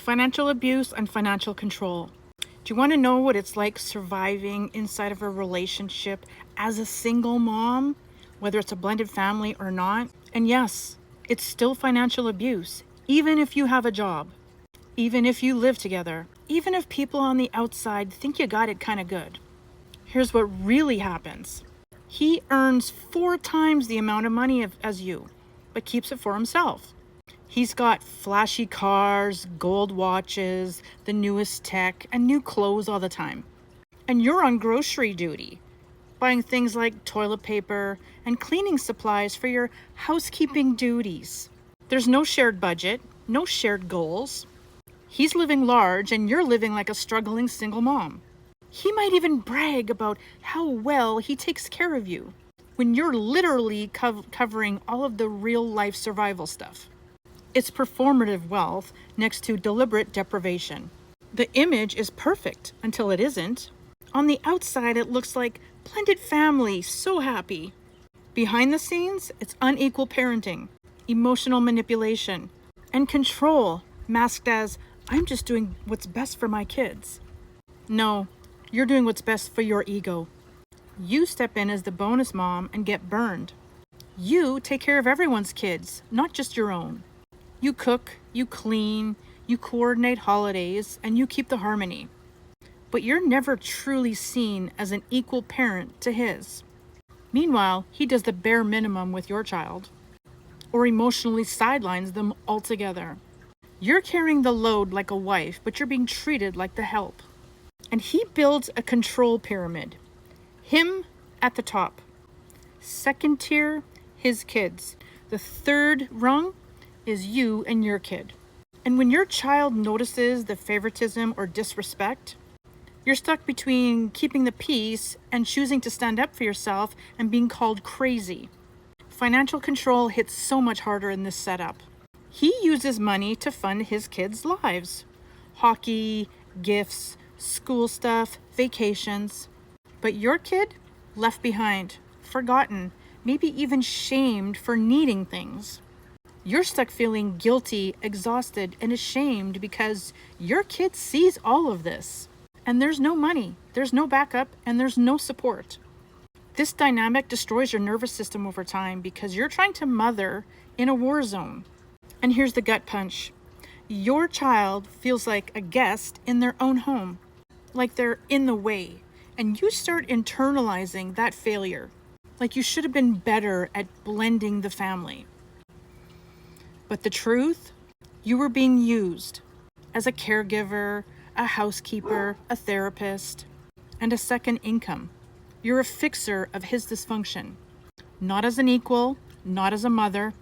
Financial abuse and financial control. Do you want to know what it's like surviving inside of a relationship as a single mom, whether it's a blended family or not? And yes, it's still financial abuse, even if you have a job, even if you live together, even if people on the outside think you got it kind of good. Here's what really happens. He earns 4 times the amount of money as you, but keeps it for himself. He's got flashy cars, gold watches, the newest tech, and new clothes all the time. And you're on grocery duty, buying things like toilet paper and cleaning supplies for your housekeeping duties. There's no shared budget, no shared goals. He's living large and you're living like a struggling single mom. He might even brag about how well he takes care of you when you're literally covering all of the real life survival stuff. It's performative wealth next to deliberate deprivation. The image is perfect until it isn't. On the outside, it looks like blended family, so happy. Behind the scenes, it's unequal parenting, emotional manipulation, and control masked as, I'm just doing what's best for my kids. No, you're doing what's best for your ego. You step in as the bonus mom and get burned. You take care of everyone's kids, not just your own. You cook, you clean, you coordinate holidays, and you keep the harmony. But you're never truly seen as an equal parent to his. Meanwhile, he does the bare minimum with your child, or emotionally sidelines them altogether. You're carrying the load like a wife, but you're being treated like the help. And he builds a control pyramid. Him at the top. Second tier, his kids. The third rung is you and your kid. And when your child notices the favoritism or disrespect, you're stuck between keeping the peace and choosing to stand up for yourself and being called crazy. Financial control hits so much harder in this setup. He uses money to fund his kids' lives. Hockey, gifts, school stuff, vacations. But your kid, left behind, forgotten, maybe even shamed for needing things. You're stuck feeling guilty, exhausted, and ashamed because your kid sees all of this. And there's no money, there's no backup, and there's no support. This dynamic destroys your nervous system over time because you're trying to mother in a war zone. And here's the gut punch. Your child feels like a guest in their own home, like they're in the way. And you start internalizing that failure, like you should have been better at blending the family. But the truth, you were being used as a caregiver, a housekeeper, a therapist, and a second income. You're a fixer of his dysfunction, not as an equal, not as a mother,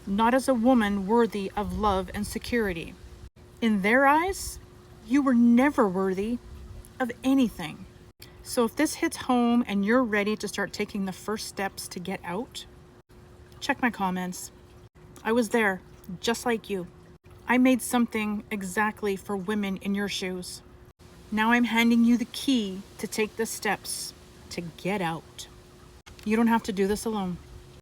not as a woman worthy of love and security. In their eyes, you were never worthy of anything. So if this hits home and you're ready to start taking the first steps to get out, check my comments. I was there, just like you. I made something exactly for women in your shoes. Now I'm handing you the key to take the steps to get out. You don't have to do this alone.